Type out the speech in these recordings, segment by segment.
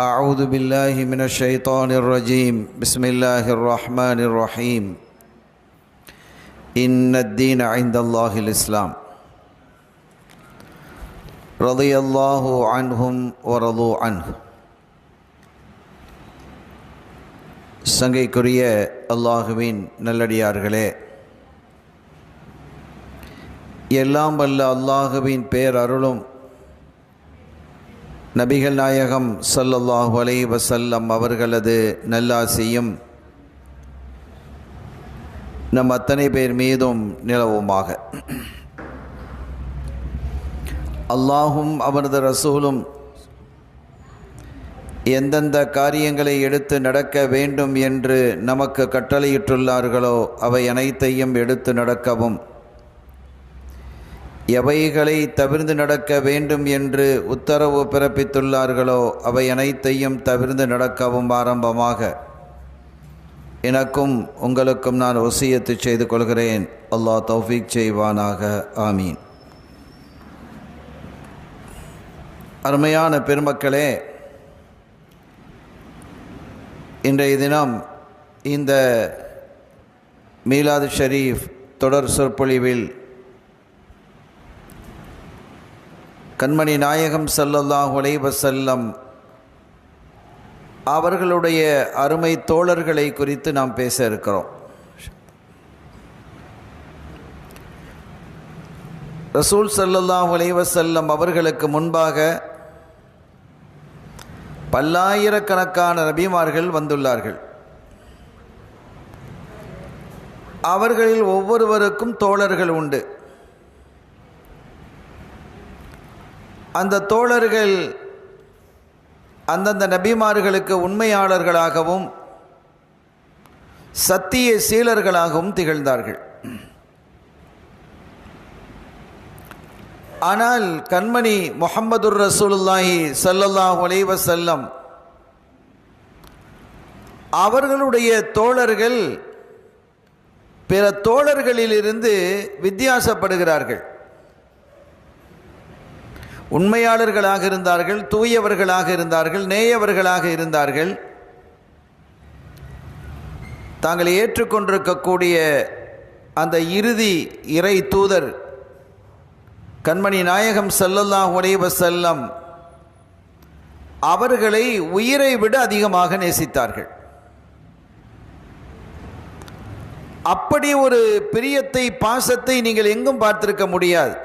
أعوذ بالله من الشيطان الرجيم بسم الله الرحمن الرحيم إن الدين عند الله الإسلام رضي الله عنهم ورضوا عنه. சங்கைக்குரிய அல்லாஹுவின் நல்லடியார்களே, எல்லாம் வல்ல அல்லாஹுவின் பேரருளும் நபிகள் நாயகம் ஸல்லல்லாஹு அலைஹி வஸல்லம் அவர்களது நல்லாசியும் நம் அத்தனை பேர் மீதும் நிலவுமாக. அல்லாஹும் அவரது ரசூலும் எந்தெந்த காரியங்களை எடுத்து நடக்க வேண்டும் என்று நமக்கு கட்டளையிட்டுள்ளார்களோ அவை அனைத்தையும் எடுத்து நடக்கவும், எவைகளை தவிர்ந்து நடக்க வேண்டும் என்று உத்தரவு பிறப்பித்துள்ளார்களோ அவை அனைத்தையும் தவிர்ந்து நடக்கவும் ஆரம்பமாக எனக்கும் உங்களுக்கும் நான் வசியத்து செய்து கொள்கிறேன். அல்லாஹ் தௌஃபீக் செய்வானாக. ஆமீன். அருமையான பெருமக்களே, இன்றைய தினம் இந்த மீலாது ஷரீஃப் தொடர் சொற்பொழிவில் கண்மணி நாயகம் ஸல்லல்லாஹு அலைஹி வஸல்லம் அவர்களுடைய அருமை தோழர்களை குறித்து நாம் பேச இருக்கிறோம். ரசூல் ஸல்லல்லாஹு அலைஹி வஸல்லம் அவர்களுக்கு முன்பாக பல்லாயிரக்கணக்கான நபிமார்கள் வந்துள்ளார்கள். அவர்களில் ஒவ்வொருவருக்கும் தோழர்கள் உண்டு. அந்த தோழர்கள் அந்தந்த நபிமார்களுக்கு உண்மையாளர்களாகவும் சத்திய சீலர்களாகவும் திகழ்ந்தார்கள். ஆனால் கண்மணி முஹம்மதுர் ரசூலுல்லாஹி ஸல்லல்லாஹு அலைஹி வஸல்லம் அவர்களுடைய தோழர்கள் பிற தோழர்களிலிருந்து வித்தியாசப்படுகிறார்கள். உண்மையாளர்களாக இருந்தார்கள், தூயவர்களாக இருந்தார்கள், நேயவர்களாக இருந்தார்கள். தாங்கள் ஏற்றுக்கொண்டிருக்கக்கூடிய அந்த இறுதி இறை தூதர் கண்மணி நாயகம் ஸல்லல்லாஹு அலைஹி வஸல்லம் அவர்களை உயிரை விட அதிகமாக நேசித்தார்கள். அப்படி ஒரு பிரியத்தை, பாசத்தை நீங்கள் எங்கும் பார்த்திருக்க முடியாது.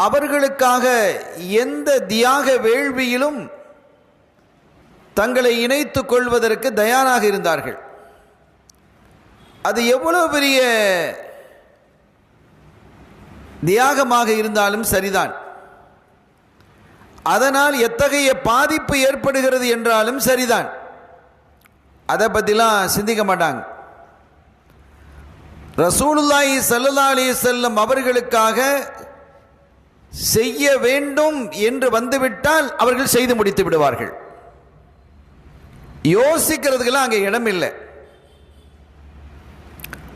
அவர்களுக்காக எந்த தியாக வேள்வியிலும் தங்களை இணைத்துக் கொள்வதற்கு தயாராக இருந்தார்கள். அது எவ்வளவு பெரிய தியாகமாக இருந்தாலும் சரிதான். அதனால் எத்தகைய பாதிப்பு ஏற்படுகிறது என்றாலும் சரிதான். அதை பற்றிலாம் சிந்திக்க மாட்டாங்க. ரசூலுல்லாஹி ஸல்லல்லாஹு அலைஹி வஸல்லம் அவர்களுக்காக செய்ய வேண்டும் என்று வந்துவிட்டால் அவர்கள் செய்து முடித்து விடுவார்கள். யோசிக்கிறதுக்கெல்லாம் அங்கே இடம் இல்லை.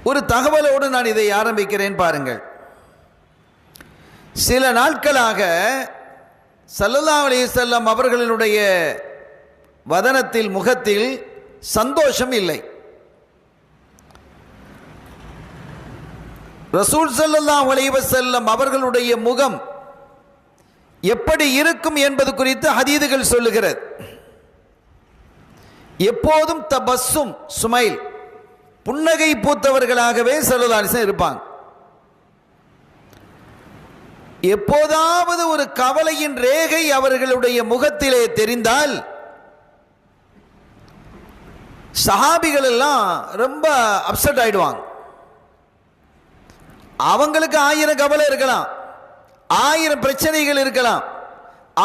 ஒரு தகவலோடு நான் இதை ஆரம்பிக்கிறேன். பாருங்கள், சில நாட்களாக ஸல்லல்லாஹு அலைஹி வஸல்லம் அவர்களுடைய வதனத்தில், முகத்தில் சந்தோஷம் இல்லை. ரசூல் ஸல்லல்லாஹு அலைஹி வஸல்லம் அவர்களுடைய முகம் எப்படி இருக்கும் என்பது குறித்து ஹதீதுகள் சொல்லுகிறது. எப்போதும் தபஸ்ஸும், ஸ்மைல், புன்னகை பூத்தவர்களாகவே ஸல்லல்லாஹு அலைஹி வஸல்லம் இருப்பாங்க. எப்போதாவது ஒரு கவலையின் ரேகை அவர்களுடைய முகத்திலே தெரிந்தால் சஹாபிகள் எல்லாம் ரொம்ப அப்செட் ஆயிடுவாங்க. அவங்களுக்கு 1000 கவலை இருக்கலாம், 1000 பிரச்சனைகள் இருக்கலாம்,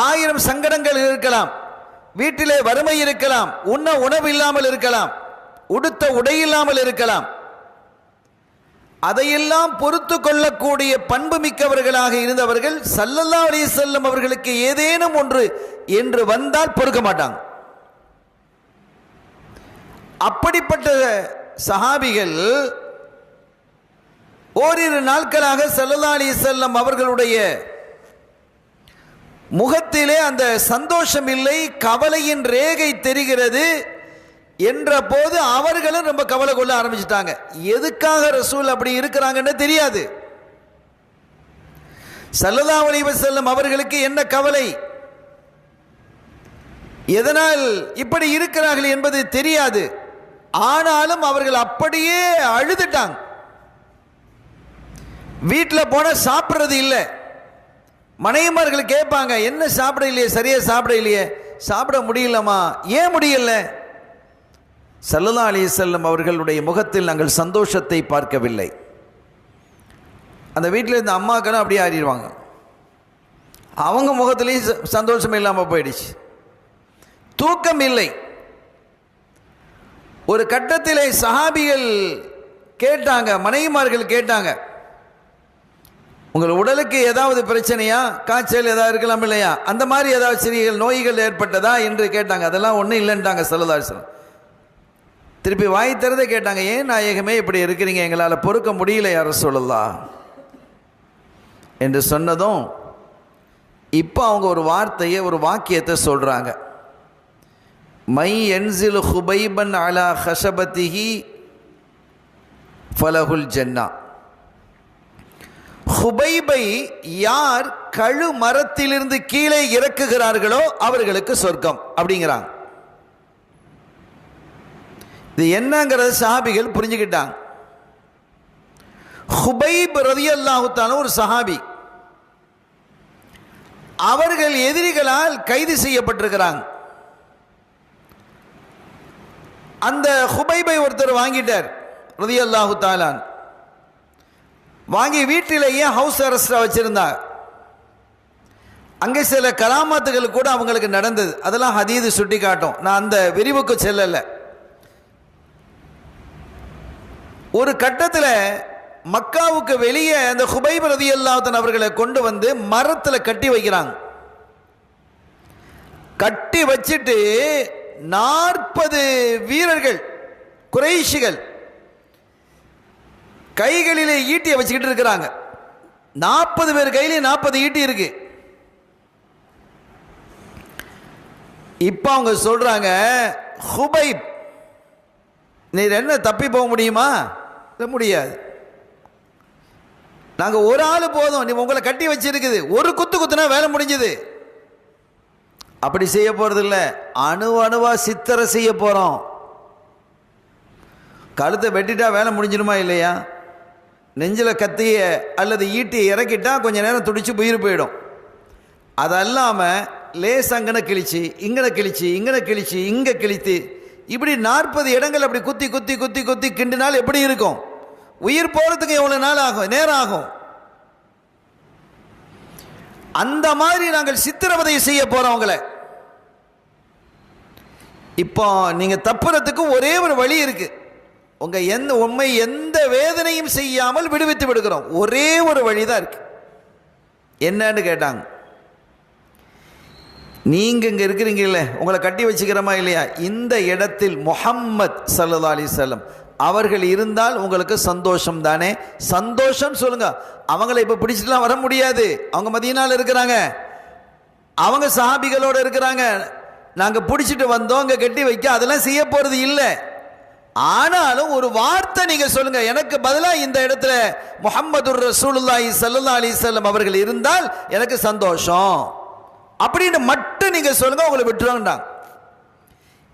1000 சங்கடங்கள் இருக்கலாம், வீட்டிலே வறுமை இருக்கலாம், உண்ண உணவு இல்லாமல் இருக்கலாம், உடுத்த உடை இல்லாமல் இருக்கலாம். அதையெல்லாம் பொறுத்து கொள்ளக்கூடிய பண்பு மிக்கவர்களாக இருந்தவர்கள் ஸல்லல்லாஹு அலைஹி வஸல்லம் அவர்களுக்கு ஏதேனும் ஒன்று என்று வந்தால் பொறுக்க மாட்டாங்க. அப்படிப்பட்ட சஹாபிகள் ஓரிரு நாட்களாக ஸல்லல்லாஹு அலைஹி வஸல்லம் அவர்களுடைய முகத்திலே அந்த சந்தோஷம் இல்லை, கவலையின் ரேகை தெரிகிறது என்ற போது அவர்களும் ரொம்ப கவலை கொள்ள ஆரம்பிச்சிட்டாங்க. எதுக்காக ரசூல் அப்படி இருக்கிறாங்கன்னு தெரியாது. ஸல்லல்லாஹு அலைஹி வஸல்லம் அவர்களுக்கு என்ன கவலை, எதனால் இப்படி இருக்கிறார்கள் என்பது தெரியாது. ஆனாலும் அவர்கள் அப்படியே அழுதுட்டாங்க. வீட்டில் போன சாப்பிட்றது இல்லை. மனைவிமார்கள் கேட்பாங்க, என்ன சாப்பிட இல்லையே, சரியா சாப்பிட இல்லையே. சாப்பிட முடியலமா, ஏன் முடியல? ஸல்லல்லாஹு அலைஹி வஸல்லம் அவர்களுடைய முகத்தில் நாங்கள் சந்தோஷத்தை பார்க்கவில்லை. அந்த வீட்டில் இருந்த அம்மாக்கெல்லாம் அப்படியே ஆறிடுவாங்க. அவங்க முகத்திலையும் சந்தோஷம் இல்லாமல் போயிடுச்சு. தூக்கம் இல்லை. ஒரு கட்டத்திலே சஹாபிகள் கேட்டாங்க, மனைவிமார்கள் கேட்டாங்க, உங்கள் உடலுக்கு ஏதாவது பிரச்சனையா, காய்ச்சல் ஏதாவது இருக்கலாம் இல்லையா, அந்த மாதிரி ஏதாவது சிறிய நோய்கள் ஏற்பட்டதா என்று கேட்டாங்க. அதெல்லாம் ஒன்றும் இல்லைன்ட்டாங்க ஸல்லல்லாஹு அலைஹி வஸல்லம். திருப்பி வாய் திறந்தே கேட்டாங்க, ஏன் நாயகமே இப்படி இருக்கிறீங்க, எங்களால் பொறுக்க முடியல யா ரசூலல்லாஹ் என்று சொன்னதும் இப்போ அவங்க ஒரு வார்த்தையை, ஒரு வாக்கியத்தை சொல்கிறாங்க. மை என்சில் ஹுபைபன் அலா ஹஷபதிஹி ஃபலஹுல் ஜன்னா. ஹுபைபை யார் கழு மரத்திலிருந்து கீழே இறக்குகிறார்களோ அவர்களுக்கு சொர்க்கம் அப்படிங்கிறாங்க. இது என்னங்கிறத சஹாபிகள் புரிஞ்சுக்கிட்டாங்க. ஹுபைப் ரலியல்லாஹு தஆலா ஒரு சஹாபி. அவர்கள் எதிரிகளால் கைது செய்யப்பட்டிருக்கிறாங்க. அந்த ஹுபைபை ஒருத்தர் வாங்கிட்டார் ரலியல்லாஹு தஆலா. வாங்கி வீட்டிலேயே ஹவுஸ் அரெஸ்டாக வச்சிருந்தார். அங்கே சில கராமாத்துகள் கூட அவங்களுக்கு நடந்தது. அதெல்லாம் ஹதீது சுட்டி காட்டும். நான் அந்த விரிவுக்கு செல்லலை. ஒரு கட்டத்தில் மக்காவுக்கு வெளியே அந்த ஹுபைப் ரலியல்லாஹு தஆலா அவர்களை கொண்டு வந்து மரத்தில் கட்டி வைக்கிறாங்க. கட்டி வச்சுட்டு 40 வீரர்கள் குறைஷிகள் கைகளிலே ஈட்டியை வச்சுக்கிட்டு இருக்கிறாங்க. 40 பேர் கையிலே 40 ஈட்டி இருக்கு. இப்போ அவங்க சொல்றாங்க, ஹுபைப் நீர் என்ன தப்பி போக முடியுமா? முடியாது. நாங்க ஒரு ஆள் போதும், நீ உங்களை கட்டி வச்சிருக்குது, ஒரு குத்து குத்துனா வேலை முடிஞ்சது. அப்படி செய்ய போறது இல்லை, அணுவா சித்தரை செய்ய போறோம். கழுத்தை வெட்டிட்டா வேலை முடிஞ்சிடுமா இல்லையா? நெஞ்சில் கத்திய அல்லது ஈட்டியை இறக்கிட்டா கொஞ்ச நேரம் துடிச்சு உயிர் போயிடும். அது இல்லாமல் லேஸ் அங்கனை கிழிச்சு, இங்கனை கிழிச்சு, இங்கனை கிழிச்சு, இங்கே கிழித்து, இப்படி 40 இடங்கள் அப்படி குத்தி குத்தி குத்தி குத்தி கிண்டினால் எப்படி இருக்கும்? உயிர் போகிறதுக்கு எவ்வளோ நாள் ஆகும், நேரம் ஆகும். அந்த மாதிரி நாங்கள் சித்திரவதை செய்ய போறவங்கள. இப்போ நீங்க தப்புறதுக்கு ஒரே ஒரு வழி இருக்கு. உண்மை எந்த வேதனையும் செய்யாமல் விடுவித்து விடுகிறோம். ஒரே ஒரு வழிதான் இருக்கு. என்னன்னு கேட்டாங்க. நீங்க இங்க இருக்கிறீங்கல்ல, உங்களை கட்டி வச்சுக்கிறோமா இல்லையா, இந்த இடத்தில் முஹம்மத் ஸல்லல்லாஹு அலைஹி வஸல்லம் அவர்கள் இருந்தால் உங்களுக்கு சந்தோஷம் தானே? சந்தோஷம் சொல்லுங்க. அவங்களை இப்ப பிடிச்சிட்டுலாம் வர முடியாது. அவங்க மதீனால இருக்கிறாங்க, அவங்க சஹாபிகளோட இருக்கிறாங்க. நாங்க பிடிச்சிட்டு வந்தோம், இங்க கட்டி வைக்க அதெல்லாம் செய்ய போறது இல்லை. ஆனாலும் ஒரு வார்த்தை நீங்க சொல்லுங்க, எனக்கு பதிலா இந்த இடத்துல முஹம்மதுர் ரசூலுல்லாஹி ஸல்லல்லாஹு அலைஹி வஸல்லம் அவர்கள் இருந்தால் எனக்கு சந்தோஷம் அப்படின்னு மட்டும் நீங்க சொல்லுங்க, உங்களை விட்டுருவாங்க.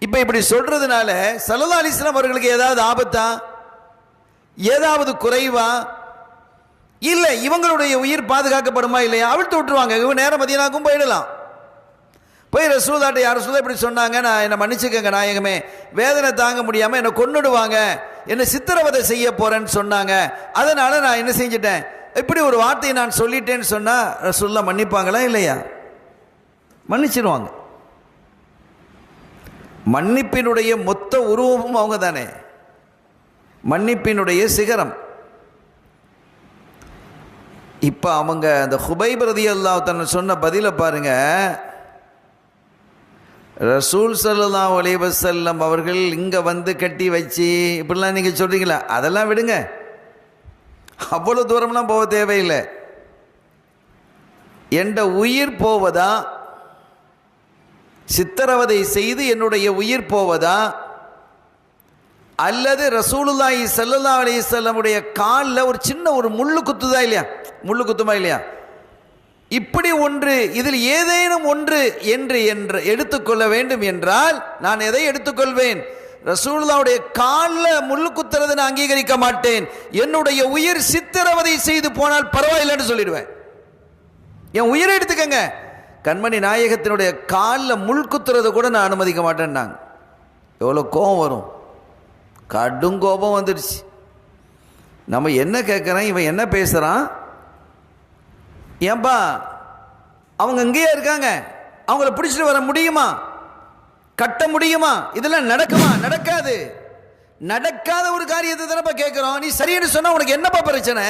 இப்ப இப்படி சொல்றதுனால ஸல்லல்லாஹு அலைஹி வஸல்லம் அவர்களுக்கு ஏதாவது ஆபத்தா, ஏதாவது குறைவா? இல்ல, இவங்களுடைய உயிர் பாதுகாக்கப்படுமா இல்லையா? அவிழ்த்து விட்டுருவாங்க. இவங்க நேரம் மதீனாவுக்கும் போயிடலாம். போய் ரசூலுல்லாஹ்ட்ட, யார் ரசூலுல்லாஹ் இப்படி சொன்னாங்க, நான் என்னை மன்னிச்சுக்கங்க நாயகமே, வேதனை தாங்க முடியாம என்னை கொன்னுடுவாங்க, என்னை சித்திரவதை செய்ய போறேன்னு சொன்னாங்க, அதனால நான் என்ன செஞ்சிட்டேன், இப்படி ஒரு வார்த்தையை நான் சொல்லிட்டேன்னு சொன்னா ரசூலுல்லாஹ் மன்னிப்பாங்களா இல்லையா? மன்னிச்சிருவாங்க. மன்னிப்பினுடைய மொத்த உருவமும் அவங்க தானே, மன்னிப்பினுடைய சிகரம். இப்ப அவங்க அந்த ஹுபைப் ரலியல்லாஹு தஆலா சொன்ன பதில பாருங்க. ரசூல் ஸல்லல்லாஹு அலைஹி வஸல்லம் அவர்கள் இங்க வந்து கட்டி வச்சு இப்படிலாம் நீங்க சொல்றீங்களா, அதெல்லாம் விடுங்க, அவ்வளவு தூரம்லாம் போக தேவையில்லை. என்ற உயிர் போவதா, சித்திரவதை செய்து என்னுடைய உயிர் போவதா, அல்லது ரசூலுல்லாஹி ஸல்லல்லாஹு அலைஹி வஸல்லமுடைய காலில் ஒரு சின்ன ஒரு முள்ளு குத்துதா இல்லையா, முள்ளு குத்துமா இல்லையா, இப்படி ஒன்று, இதில் ஏதேனும் ஒன்று என்று எடுத்துக்கொள்ள வேண்டும் என்றால் நான் எதை எடுத்துக்கொள்வேன்? ரசூலுல்லாஹ்வுடைய காலில் முள்ளு குத்துறது நான் அங்கீகரிக்க மாட்டேன். என்னுடைய உயிர் சித்திரவதை செய்து போனால் பரவாயில்லைன்னு சொல்லிடுவேன். என் உயிரை எடுத்துக்கங்க, கண்மணி நாயகத்தினுடைய காலில் முள் குத்துறது கூட நான் அனுமதிக்க மாட்டேன்னாங்க. எவ்வளோ கோபம் வரும், கடும் கோபம் வந்துடுச்சு. நம்ம என்ன கேட்குறோம், இவன் என்ன பேசுகிறான், ஏன்பா அவங்க இங்கேயே இருக்காங்க, அவங்கள பிடிச்சிட்டு வர முடியுமா, கட்ட முடியுமா, இதெல்லாம் நடக்குமா? நடக்காது. நடக்காத ஒரு காரியத்தை தானப்பா கேட்குறோம். நீ சரின்னு சொன்னால் உனக்கு என்னப்பா பிரச்சனை?